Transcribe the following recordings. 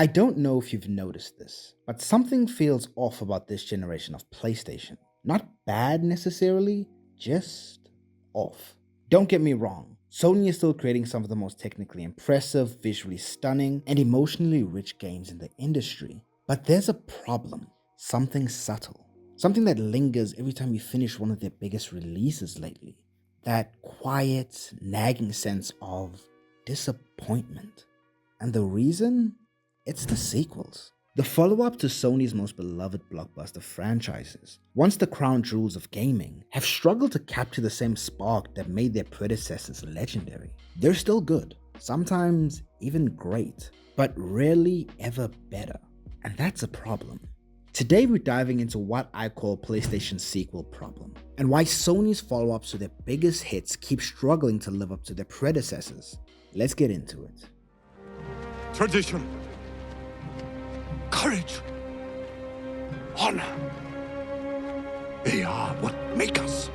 I don't know if you've noticed this, but something feels off about this generation of PlayStation. Not bad necessarily, just off. Don't get me wrong, Sony is still creating some of the most technically impressive, visually stunning, and emotionally rich games in the industry. But there's a problem, something subtle, something that lingers every time you finish one of their biggest releases lately. That quiet, nagging sense of disappointment. And the reason? It's the sequels. The follow-up to Sony's most beloved blockbuster franchises, once the crown jewels of gaming, have struggled to capture the same spark that made their predecessors legendary. They're still good, sometimes even great, but rarely ever better. And that's a problem. Today we're diving into what I call PlayStation's sequel problem, and why Sony's follow-ups to their biggest hits keep struggling to live up to their predecessors. Let's get into it. Tradition, courage, honor. They are what make us.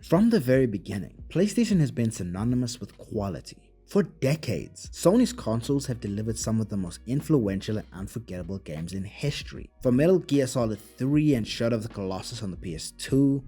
From the very beginning, PlayStation has been synonymous with quality. For decades, Sony's consoles have delivered some of the most influential and unforgettable games in history. From Metal Gear Solid 3 and Shadow of the Colossus on the PS2,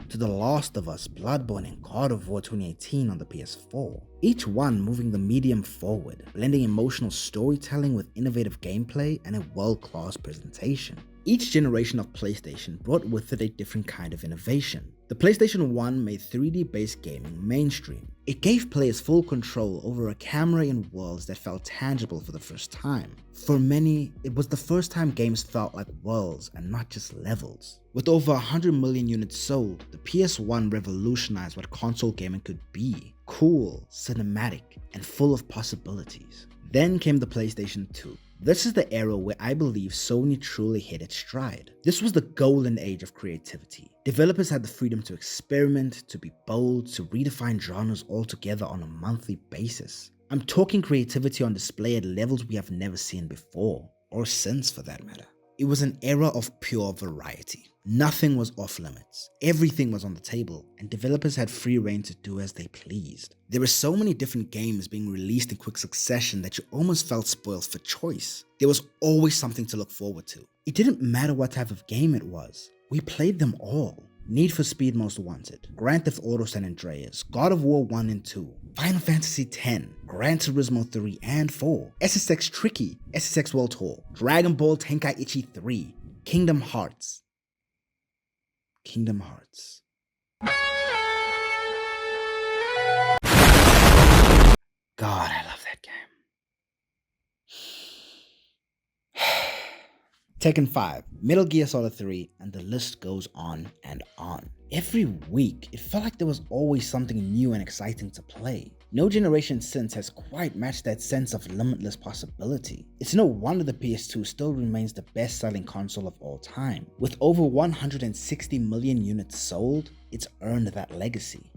to The Last of Us, Bloodborne, and God of War 2018 on the PS4. Each one moving the medium forward, blending emotional storytelling with innovative gameplay and a world-class presentation. Each generation of PlayStation brought with it a different kind of innovation. The PlayStation 1 made 3D-based gaming mainstream. It gave players full control over a camera in worlds that felt tangible for the first time. For many, it was the first time games felt like worlds and not just levels. With over 100 million units sold, the PS1 revolutionized what console gaming could be. Cool, cinematic, and full of possibilities. Then came the PlayStation 2. This is the era where I believe Sony truly hit its stride. This was the golden age of creativity. Developers had the freedom to experiment, to be bold, to redefine genres altogether on a monthly basis. I'm talking creativity on display at levels we have never seen before, or since for that matter. It was an era of pure variety. Nothing was off limits. Everything was on the table, and developers had free rein to do as they pleased. There were so many different games being released in quick succession that you almost felt spoiled for choice. There was always something to look forward to. It didn't matter what type of game it was. We played them all. Need for Speed Most Wanted, Grand Theft Auto San Andreas, God of War 1 and 2, Final Fantasy X, Gran Turismo 3 and 4, SSX Tricky, SSX World Tour, Dragon Ball Tenkaichi 3, Kingdom Hearts. God, I love that game. Tekken 5, Metal Gear Solid 3, and the list goes on and on. Every week, it felt like there was always something new and exciting to play. No generation since has quite matched that sense of limitless possibility. It's no wonder the PS2 still remains the best-selling console of all time. With over 160 million units sold, it's earned that legacy.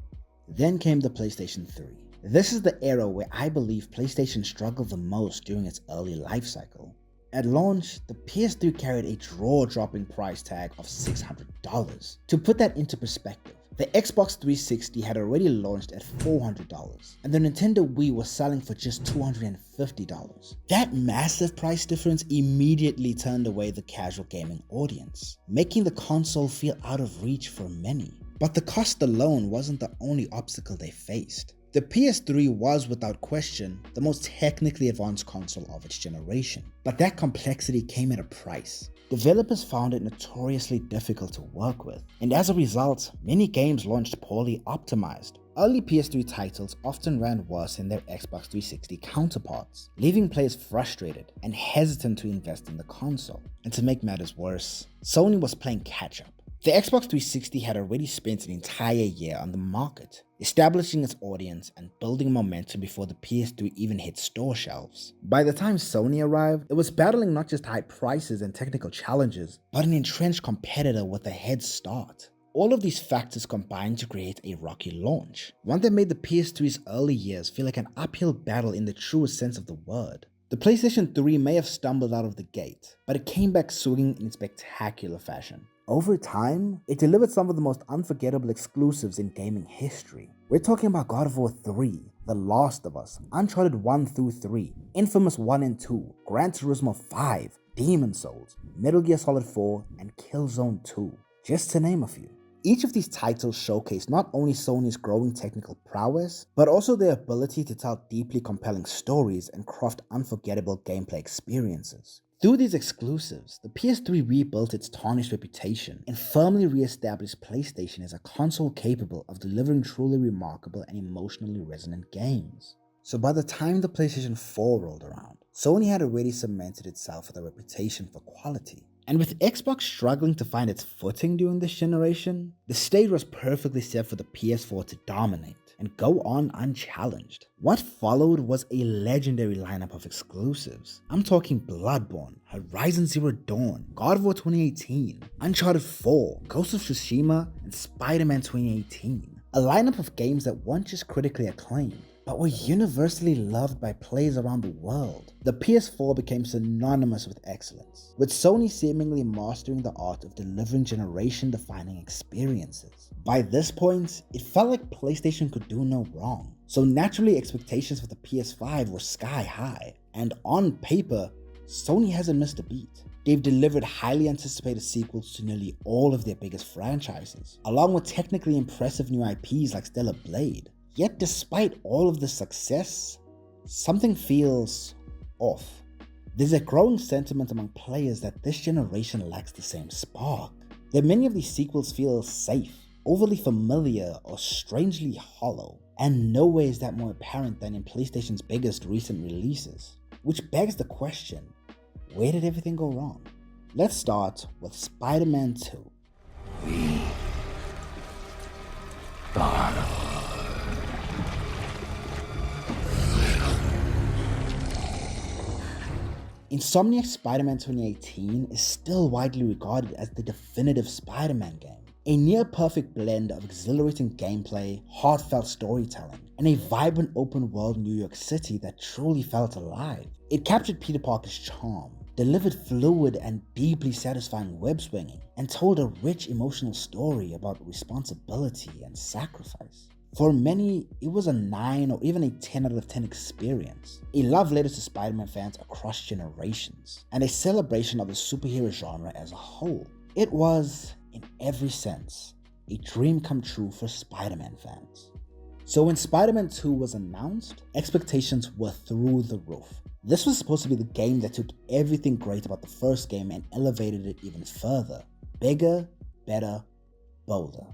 Then came the PlayStation 3. This is the era where I believe PlayStation struggled the most during its early life cycle. At launch, the PS3 carried a jaw-dropping price tag of $600. To put that into perspective, the Xbox 360 had already launched at $400, and the Nintendo Wii was selling for just $250. That massive price difference immediately turned away the casual gaming audience, making the console feel out of reach for many. But the cost alone wasn't the only obstacle they faced. The PS3 was without question the most technically advanced console of its generation, but that complexity came at a price. Developers found it notoriously difficult to work with, and as a result, many games launched poorly optimized. Early PS3 titles often ran worse than their Xbox 360 counterparts, leaving players frustrated and hesitant to invest in the console. And to make matters worse, Sony was playing catch-up. The Xbox 360 had already spent an entire year on the market, establishing its audience and building momentum before the PS3 even hit store shelves. By the time Sony arrived, it was battling not just high prices and technical challenges, but an entrenched competitor with a head start. All of these factors combined to create a rocky launch, one that made the PS3's early years feel like an uphill battle in the truest sense of the word. The PlayStation 3 may have stumbled out of the gate, but it came back swinging in spectacular fashion. Over time, it delivered some of the most unforgettable exclusives in gaming history. We're talking about God of War 3, The Last of Us, Uncharted 1 through 3, Infamous 1 and 2, Gran Turismo 5, Demon's Souls, Metal Gear Solid 4, and Killzone 2, just to name a few. Each of these titles showcase not only Sony's growing technical prowess, but also their ability to tell deeply compelling stories and craft unforgettable gameplay experiences. Through these exclusives, the PS3 rebuilt its tarnished reputation and firmly re-established PlayStation as a console capable of delivering truly remarkable and emotionally resonant games. So by the time the PlayStation 4 rolled around, Sony had already cemented itself with a reputation for quality. And with Xbox struggling to find its footing during this generation, the stage was perfectly set for the PS4 to dominate and go on unchallenged. What followed was a legendary lineup of exclusives. I'm talking Bloodborne, Horizon Zero Dawn, God of War 2018, Uncharted 4, Ghost of Tsushima, and Spider-Man 2018. A lineup of games that weren't just critically acclaimed, but were universally loved by players around the world. The PS4 became synonymous with excellence, with Sony seemingly mastering the art of delivering generation-defining experiences. By this point, it felt like PlayStation could do no wrong, so naturally expectations for the PS5 were sky high, and on paper, Sony hasn't missed a beat. They've delivered highly anticipated sequels to nearly all of their biggest franchises, along with technically impressive new IPs like Stellar Blade. Yet despite all of the success, something feels off. There's a growing sentiment among players that this generation lacks the same spark. That many of these sequels feel safe, overly familiar, or strangely hollow, and nowhere is that more apparent than in PlayStation's biggest recent releases. Which begs the question, where did everything go wrong? Let's start with Spider-Man 2. Insomniac's Spider-Man 2018 is still widely regarded as the definitive Spider-Man game. A near-perfect blend of exhilarating gameplay, heartfelt storytelling, and a vibrant open-world New York City that truly felt alive. It captured Peter Parker's charm, delivered fluid and deeply satisfying web-swinging, and told a rich emotional story about responsibility and sacrifice. For many, it was a 9 or even a 10 out of 10 experience, a love letter to Spider-Man fans across generations, and a celebration of the superhero genre as a whole. It was, in every sense, a dream come true for Spider-Man fans. So when Spider-Man 2 was announced, expectations were through the roof. This was supposed to be the game that took everything great about the first game and elevated it even further. Bigger, better, bolder.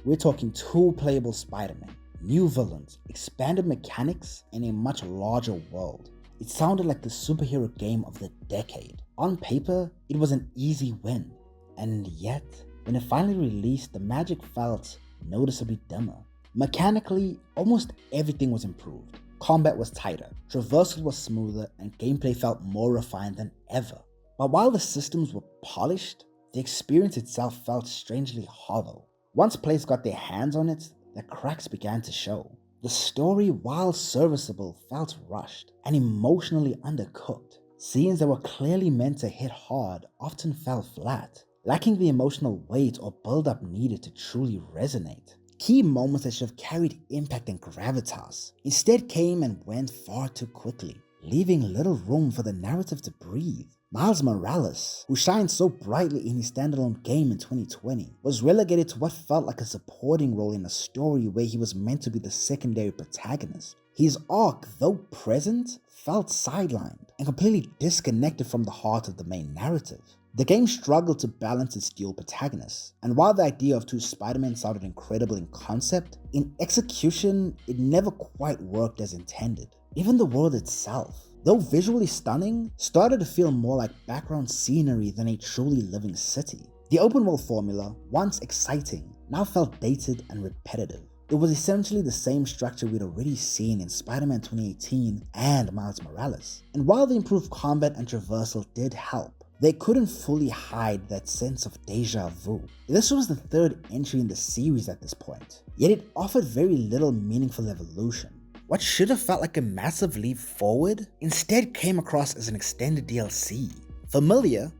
We're talking 2 playable Spider-Man, new villains, expanded mechanics, and a much larger world. It sounded like the superhero game of the decade. On paper, it was an easy win, and yet, when it finally released, the magic felt noticeably dimmer. Mechanically, almost everything was improved. Combat was tighter, traversal was smoother, and gameplay felt more refined than ever. But while the systems were polished, the experience itself felt strangely hollow. Once players got their hands on it, the cracks began to show. The story, while serviceable, felt rushed and emotionally undercooked. Scenes that were clearly meant to hit hard often fell flat, lacking the emotional weight or build-up needed to truly resonate. Key moments that should have carried impact and gravitas instead came and went far too quickly, leaving little room for the narrative to breathe. Miles Morales, who shined so brightly in his standalone game in 2020, was relegated to what felt like a supporting role in a story where he was meant to be the secondary protagonist. His arc, though present, felt sidelined and completely disconnected from the heart of the main narrative. The game struggled to balance its dual protagonists, and while the idea of 2 Spider-Men sounded incredible in concept, in execution, it never quite worked as intended. Even the world itself, though visually stunning, started to feel more like background scenery than a truly living city. The open world formula, once exciting, now felt dated and repetitive. It was essentially the same structure we'd already seen in Spider-Man 2018 and Miles Morales. And while the improved combat and traversal did help, they couldn't fully hide that sense of deja vu. This was the 3rd entry in the series at this point, yet it offered very little meaningful evolution. What should have felt like a massive leap forward instead came across as an extended DLC. Familiar,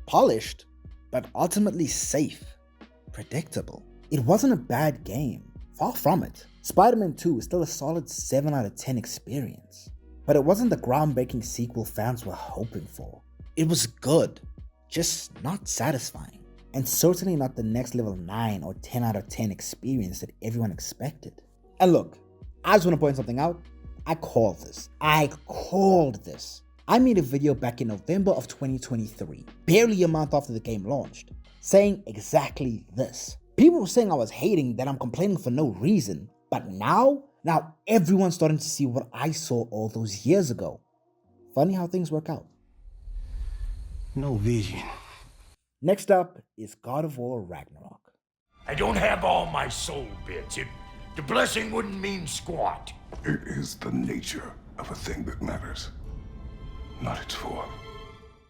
polished, but ultimately safe, predictable. It wasn't a bad game, far from it. Spider-Man 2 is still a solid 7 out of 10 experience, but it wasn't the groundbreaking sequel fans were hoping for. It was good, just not satisfying, and certainly not the next level 9 or 10 out of 10 experience that everyone expected. And look, I just want to point something out. I called this. I made a video back in November of 2023, barely a month after the game launched, saying exactly this. People were saying I was hating, that I'm complaining for no reason, but now everyone's starting to see what I saw all those years ago. Funny how things work out. No vision. Next up is God of War Ragnarok. I don't have all my soul bits. The blessing wouldn't mean squat. It is the nature of a thing that matters, not its form.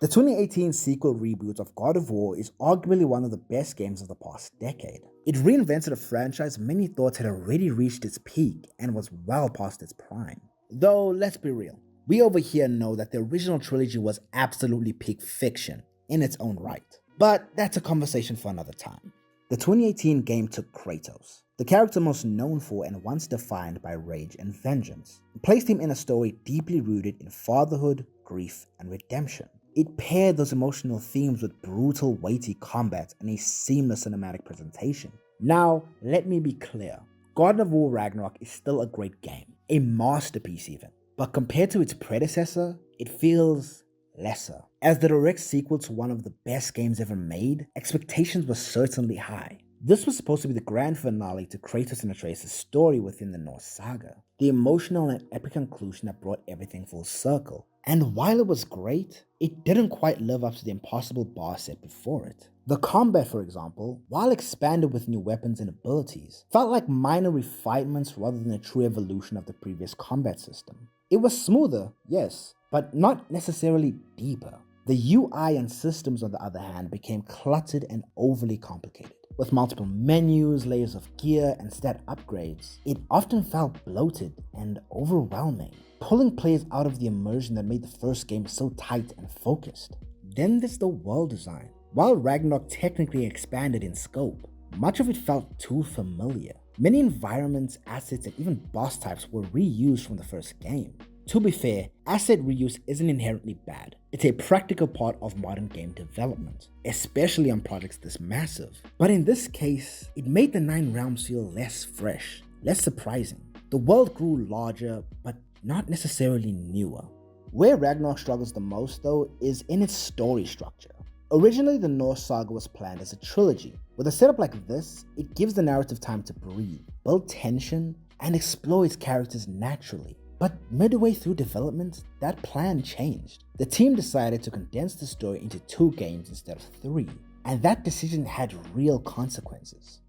The 2018 sequel reboot of God of War is arguably one of the best games of the past decade. It reinvented a franchise many thought had already reached its peak and was well past its prime. Though, let's be real, we over here know that the original trilogy was absolutely peak fiction in its own right. But that's a conversation for another time. The 2018 game took Kratos, the character most known for and once defined by rage and vengeance, and placed him in a story deeply rooted in fatherhood, grief, and redemption. It paired those emotional themes with brutal, weighty combat and a seamless cinematic presentation. Now, let me be clear. God of War Ragnarok is still a great game, a masterpiece even, but compared to its predecessor, it feels lesser. As the direct sequel to one of the best games ever made, expectations were certainly high. This was supposed to be the grand finale to Kratos and Atreus' story within the Norse saga, the emotional and epic conclusion that brought everything full circle. And while it was great, it didn't quite live up to the impossible bar set before it. The combat, for example, while expanded with new weapons and abilities, felt like minor refinements rather than a true evolution of the previous combat system. It was smoother, yes, but not necessarily deeper. The UI and systems, on the other hand, became cluttered and overly complicated. With multiple menus, layers of gear, and stat upgrades, it often felt bloated and overwhelming, pulling players out of the immersion that made the first game so tight and focused. Then there's the world design. While Ragnarok technically expanded in scope, much of it felt too familiar. Many environments, assets, and even boss types were reused from the first game. To be fair, asset reuse isn't inherently bad. It's a practical part of modern game development, especially on projects this massive. But in this case, it made the 9 realms feel less fresh, less surprising. The world grew larger, but not necessarily newer. Where Ragnarok struggles the most, though, is in its story structure. Originally, the Norse saga was planned as a trilogy. With a setup like this, it gives the narrative time to breathe, build tension, and explore its characters naturally. But midway through development, that plan changed. The team decided to condense the story into 2 games instead of 3, and that decision had real consequences.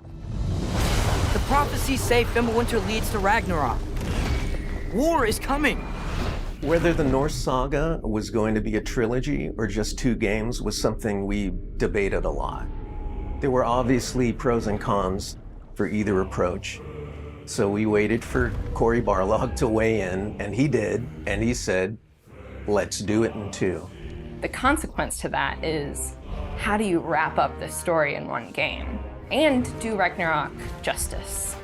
The prophecies say Fimbulwinter leads to Ragnarok. War is coming. Whether the Norse saga was going to be a trilogy or just 2 games was something we debated a lot. There were obviously pros and cons for either approach. So we waited for Cory Barlog to weigh in, and he did, and he said, let's do it in 2. The consequence to that is, how do you wrap up this story in 1 game and do Ragnarok justice?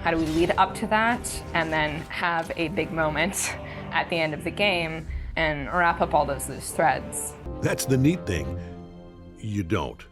How do we lead up to that and then have a big moment at the end of the game and wrap up all those loose threads? That's the neat thing. You don't.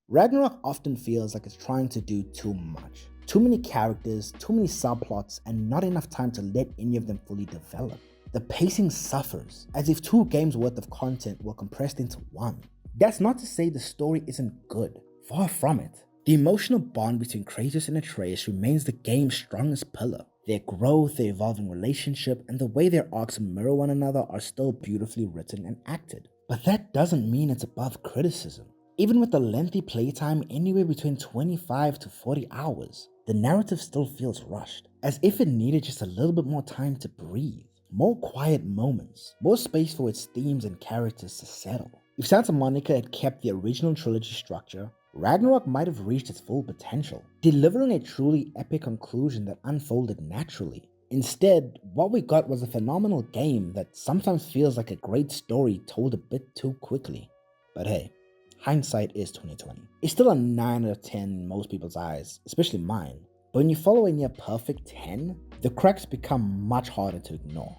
Ragnarok often feels like it's trying to do too much. Too many characters, too many subplots, and not enough time to let any of them fully develop. The pacing suffers, as if 2 games worth of content were compressed into 1. That's not to say the story isn't good, far from it. The emotional bond between Kratos and Atreus remains the game's strongest pillar. Their growth, their evolving relationship, and the way their arcs mirror one another are still beautifully written and acted. But that doesn't mean it's above criticism. Even with the lengthy playtime anywhere between 25 to 40 hours, the narrative still feels rushed, as if it needed just a little bit more time to breathe, more quiet moments, more space for its themes and characters to settle. If Santa Monica had kept the original trilogy structure, Ragnarok might have reached its full potential, delivering a truly epic conclusion that unfolded naturally. Instead, what we got was a phenomenal game that sometimes feels like a great story told a bit too quickly. But hey, hindsight is 2020. It's still a 9 out of 10 in most people's eyes, especially mine. But when you follow a near perfect 10, the cracks become much harder to ignore.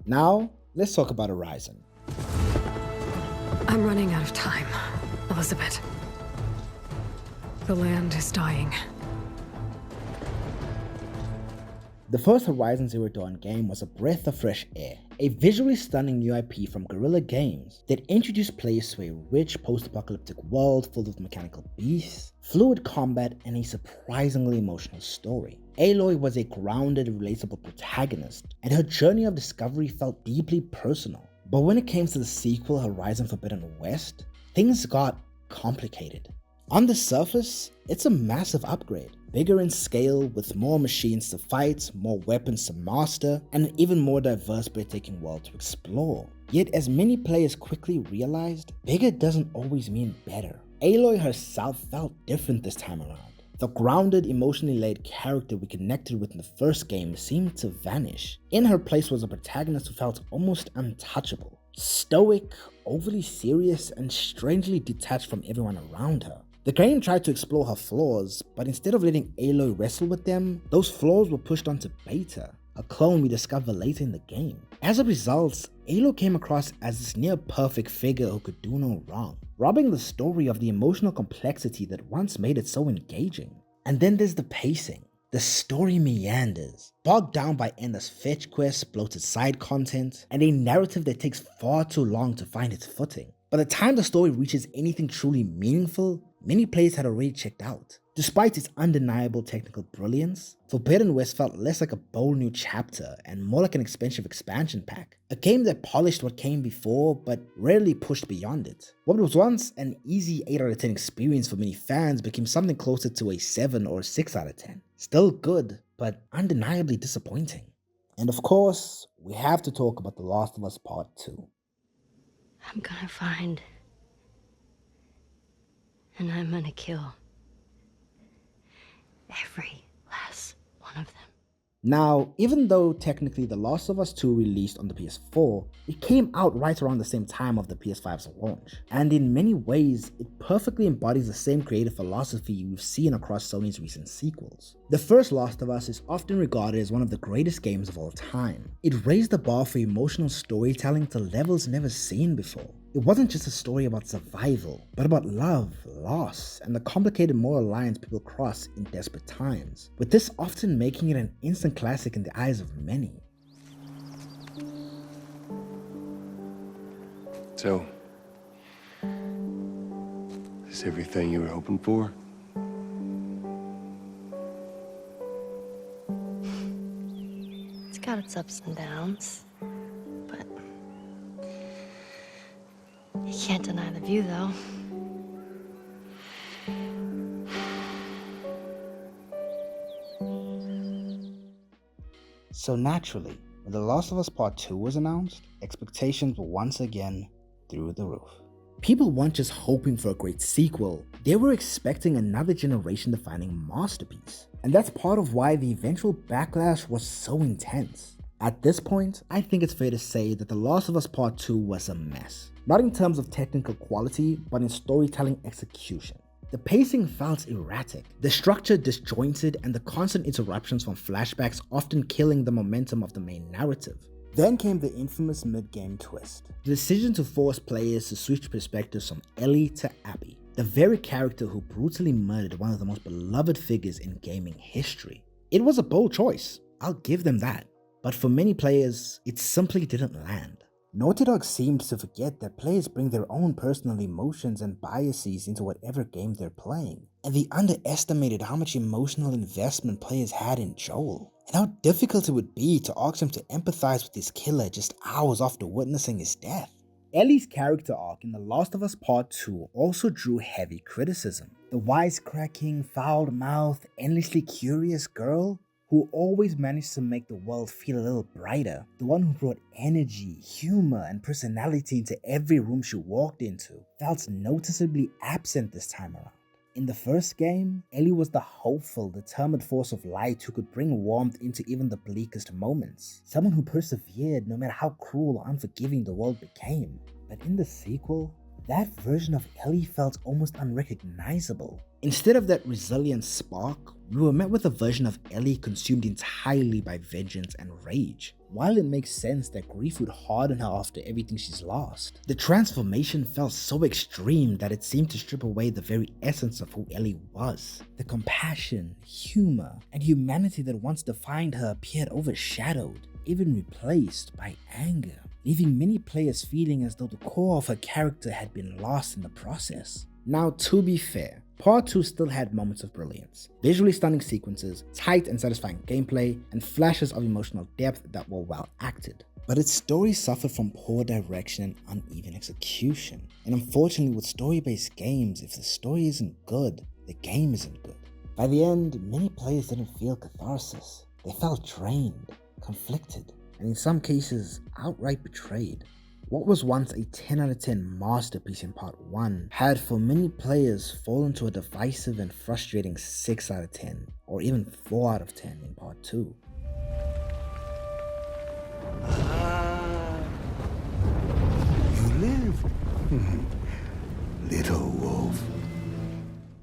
Now, let's talk about Horizon. I'm running out of time, Elizabeth. The land is dying. The first Horizon Zero Dawn game was a breath of fresh air, a visually stunning new IP from Guerrilla Games that introduced players to a rich post-apocalyptic world filled with mechanical beasts, fluid combat, and a surprisingly emotional story. Aloy was a grounded, relatable protagonist, and her journey of discovery felt deeply personal. But when it came to the sequel, Horizon Forbidden West, things got complicated. On the surface, it's a massive upgrade. Bigger in scale, with more machines to fight, more weapons to master, and an even more diverse, breathtaking world to explore. Yet as many players quickly realized, bigger doesn't always mean better. Aloy herself felt different this time around. The grounded, emotionally laid character we connected with in the first game seemed to vanish. In her place was a protagonist who felt almost untouchable. Stoic, overly serious, and strangely detached from everyone around her. The game tried to explore her flaws, but instead of letting Aloy wrestle with them, those flaws were pushed onto Beta, a clone we discover later in the game. As a result, Aloy came across as this near-perfect figure who could do no wrong, robbing the story of the emotional complexity that once made it so engaging. And then there's the pacing. The story meanders, bogged down by endless fetch quests, bloated side content, and a narrative that takes far too long to find its footing. By the time the story reaches anything truly meaningful, many players had already checked out. Despite its undeniable technical brilliance, Forbidden West felt less like a bold new chapter and more like an expensive expansion pack. A game that polished what came before, but rarely pushed beyond it. What was once an easy 8 out of 10 experience for many fans became something closer to a 7 or 6 out of 10. Still good, but undeniably disappointing. And of course, we have to talk about The Last of Us Part 2. I'm gonna find, and I'm gonna kill every last one of them. Now, even though technically The Last of Us 2 released on the PS4, it came out right around the same time of the PS5's launch, and in many ways, it perfectly embodies the same creative philosophy we've seen across Sony's recent sequels. The first Last of Us is often regarded as one of the greatest games of all time. It raised the bar for emotional storytelling to levels never seen before. It wasn't just a story about survival, but about love, loss, and the complicated moral lines people cross in desperate times, with this often making it an instant classic in the eyes of many. So, is everything you were hoping for? It's got its ups and downs, but you can't deny the view, though. So naturally, when The Last of Us Part 2 was announced, expectations were once again through the roof. People weren't just hoping for a great sequel, they were expecting another generation-defining masterpiece. And that's part of why the eventual backlash was so intense. At this point, I think it's fair to say that The Last of Us Part 2 was a mess. Not in terms of technical quality, but in storytelling execution. The pacing felt erratic, the structure disjointed, and the constant interruptions from flashbacks often killing the momentum of the main narrative. Then came the infamous mid-game twist. The decision to force players to switch perspectives from Ellie to Abby, the very character who brutally murdered one of the most beloved figures in gaming history. It was a bold choice, I'll give them that. But for many players, it simply didn't land. Naughty Dog seemed to forget that players bring their own personal emotions and biases into whatever game they're playing, and they underestimated how much emotional investment players had in Joel, and how difficult it would be to ask him to empathize with his killer just hours after witnessing his death. Ellie's character arc in The Last of Us Part 2 also drew heavy criticism. The wisecracking, foul-mouthed, endlessly curious girl who always managed to make the world feel a little brighter, the one who brought energy, humor, and personality into every room she walked into, felt noticeably absent this time around. In the first game, Ellie was the hopeful, determined force of light who could bring warmth into even the bleakest moments, someone who persevered no matter how cruel or unforgiving the world became. But in the sequel, that version of Ellie felt almost unrecognizable. Instead of that resilient spark, we were met with a version of Ellie consumed entirely by vengeance and rage. While it makes sense that grief would harden her after everything she's lost, the transformation felt so extreme that it seemed to strip away the very essence of who Ellie was. The compassion, humor, and humanity that once defined her appeared overshadowed, even replaced by anger, leaving many players feeling as though the core of her character had been lost in the process. Now, to be fair, Part 2 still had moments of brilliance, visually stunning sequences, tight and satisfying gameplay, and flashes of emotional depth that were well acted. But its story suffered from poor direction and uneven execution. And unfortunately, with story-based games, if the story isn't good, the game isn't good. By the end, many players didn't feel catharsis. They felt drained, conflicted, and in some cases, outright betrayed. What was once a 10 out of 10 masterpiece in Part 1 had for many players fallen to a divisive and frustrating 6 out of 10, or even 4 out of 10 in Part 2. You live, little wolf.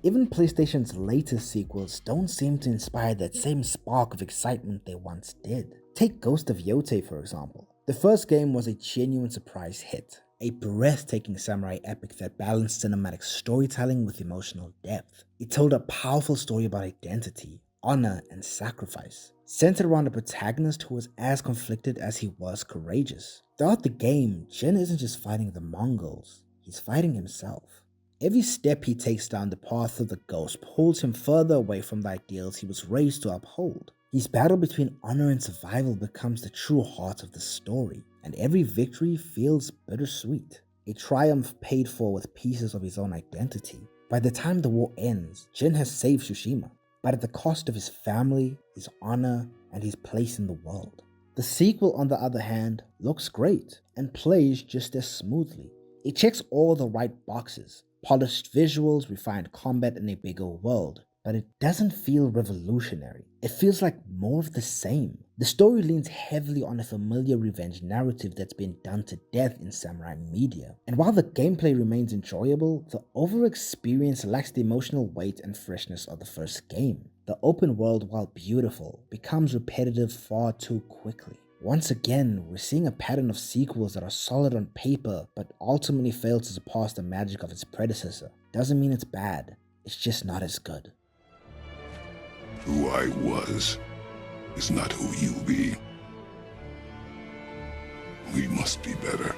Even PlayStation's latest sequels don't seem to inspire that same spark of excitement they once did. Take Ghost of Yotei for example. The first game was a genuine surprise hit, a breathtaking samurai epic that balanced cinematic storytelling with emotional depth. It told a powerful story about identity, honor, and sacrifice, centered around a protagonist who was as conflicted as he was courageous. Throughout the game, Jin isn't just fighting the Mongols, he's fighting himself. Every step he takes down the path of the ghost pulls him further away from the ideals he was raised to uphold. His battle between honor and survival becomes the true heart of the story, and every victory feels bittersweet, a triumph paid for with pieces of his own identity. By the time the war ends, Jin has saved Tsushima, but at the cost of his family, his honor, and his place in the world. The sequel, on the other hand, looks great and plays just as smoothly. It checks all the right boxes: polished visuals, refined combat, and a bigger world. But it doesn't feel revolutionary. It feels like more of the same. The story leans heavily on a familiar revenge narrative that's been done to death in samurai media. And while the gameplay remains enjoyable, the overall experience lacks the emotional weight and freshness of the first game. The open world, while beautiful, becomes repetitive far too quickly. Once again, we're seeing a pattern of sequels that are solid on paper, but ultimately fail to surpass the magic of its predecessor. Doesn't mean it's bad, it's just not as good. Who I was is not who you be. We must be better.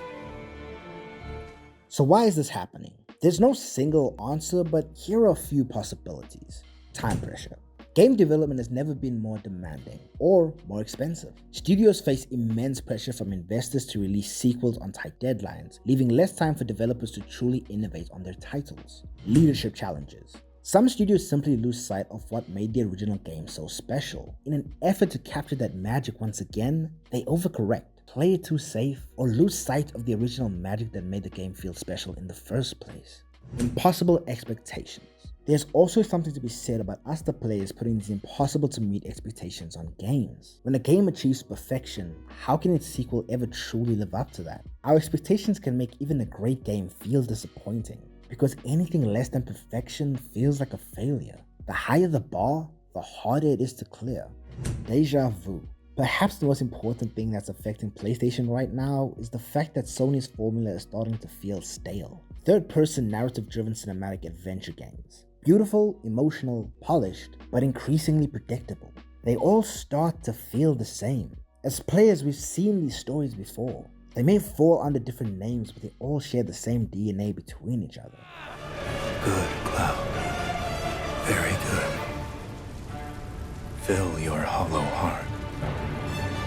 So why is this happening? There's no single answer, but here are a few possibilities. Time pressure. Game development has never been more demanding or more expensive. Studios face immense pressure from investors to release sequels on tight deadlines, leaving less time for developers to truly innovate on their titles. Leadership challenges. Some studios simply lose sight of what made the original game so special. In an effort to capture that magic once again, they overcorrect, play it too safe, or lose sight of the original magic that made the game feel special in the first place. Impossible expectations. There's also something to be said about us the players putting these impossible to meet expectations on games. When a game achieves perfection, how can its sequel ever truly live up to that? Our expectations can make even a great game feel disappointing, because anything less than perfection feels like a failure. The higher the bar, the harder it is to clear. Deja vu. Perhaps the most important thing that's affecting PlayStation right now is the fact that Sony's formula is starting to feel stale. Third-person narrative-driven cinematic adventure games. Beautiful, emotional, polished, but increasingly predictable. They all start to feel the same. As players, we've seen these stories before. They may fall under different names, but they all share the same DNA between each other. Good, Cloud. Very good. Fill your hollow heart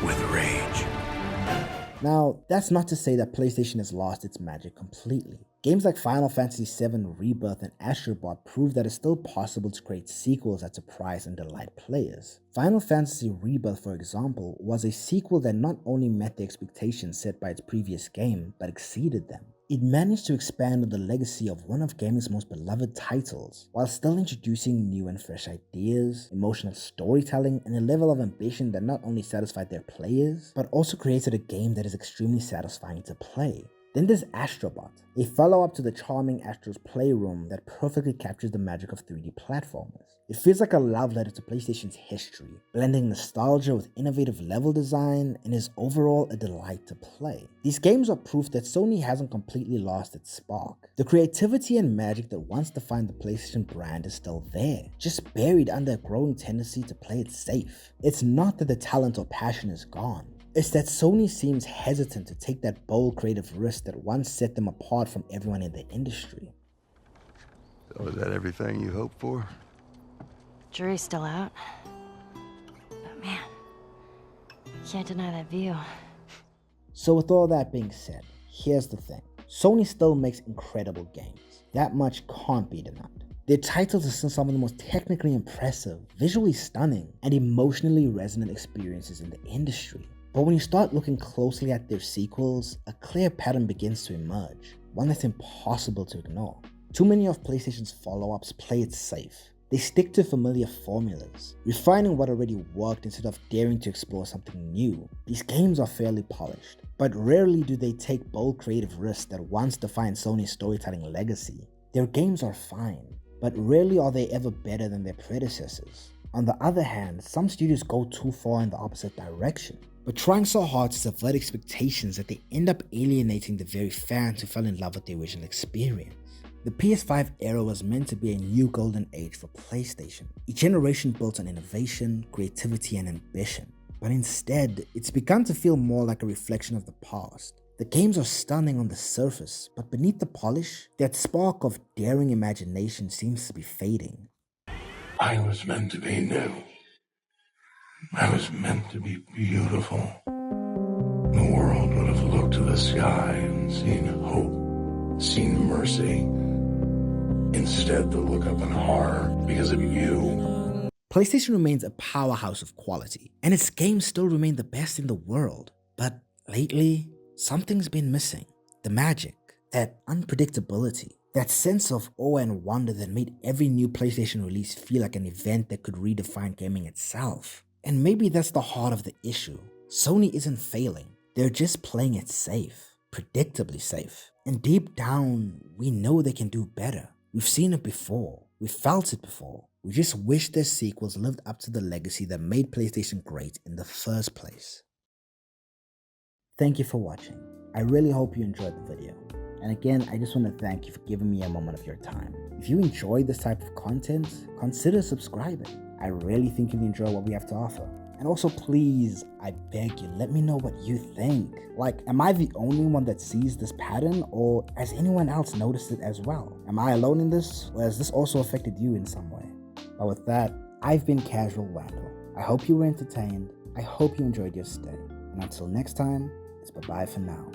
with rage. Now, that's not to say that PlayStation has lost its magic completely. Games like Final Fantasy VII Rebirth and Astro Bot prove that it's still possible to create sequels that surprise and delight players. Final Fantasy Rebirth, for example, was a sequel that not only met the expectations set by its previous game, but exceeded them. It managed to expand on the legacy of one of gaming's most beloved titles, while still introducing new and fresh ideas, emotional storytelling, and a level of ambition that not only satisfied their players, but also created a game that is extremely satisfying to play. Then there's Astrobot, a follow-up to the charming Astro's Playroom that perfectly captures the magic of 3D platformers. It feels like a love letter to PlayStation's history, blending nostalgia with innovative level design, and is overall a delight to play. These games are proof that Sony hasn't completely lost its spark. The creativity and magic that once defined the PlayStation brand is still there, just buried under a growing tendency to play it safe. It's not that the talent or passion is gone. It's that Sony seems hesitant to take that bold creative risk that once set them apart from everyone in the industry. So is that everything you hoped for? Jury's still out. But man, can't deny that view. So with all that being said, here's the thing. Sony still makes incredible games. That much can't be denied. Their titles are still some of the most technically impressive, visually stunning, and emotionally resonant experiences in the industry. But when you start looking closely at their sequels, a clear pattern begins to emerge, one that's impossible to ignore. Too many of PlayStation's follow-ups play it safe. They stick to familiar formulas, refining what already worked instead of daring to explore something new. These games are fairly polished, but rarely do they take bold creative risks that once defined Sony's storytelling legacy. Their games are fine, but rarely are they ever better than their predecessors. On the other hand, some studios go too far in the opposite direction, but trying so hard to subvert expectations that they end up alienating the very fans who fell in love with the original experience. The PS5 era was meant to be a new golden age for PlayStation, a generation built on innovation, creativity, and ambition. But instead, it's begun to feel more like a reflection of the past. The games are stunning on the surface, but beneath the polish, that spark of daring imagination seems to be fading. I was meant to be new. I was meant to be beautiful. The world would have looked to the sky and seen hope, seen mercy. Instead, to look up in horror because of you. PlayStation remains a powerhouse of quality, and its games still remain the best in the world. But lately, something's been missing. The magic, that unpredictability, that sense of awe and wonder that made every new PlayStation release feel like an event that could redefine gaming itself. And maybe that's the heart of the issue. Sony isn't failing. They're just playing it safe, predictably safe. And deep down, we know they can do better. We've seen it before. We've felt it before. We just wish their sequels lived up to the legacy that made PlayStation great in the first place. Thank you for watching. I really hope you enjoyed the video. And again, I just want to thank you for giving me a moment of your time. If you enjoy this type of content, consider subscribing. I really think you'll enjoy what we have to offer. And also please, I beg you, let me know what you think. Like, am I the only one that sees this pattern, or has anyone else noticed it as well? Am I alone in this, or has this also affected you in some way? But with that, I've been Casual Vandal. I hope you were entertained. I hope you enjoyed your stay. And until next time, it's bye-bye for now.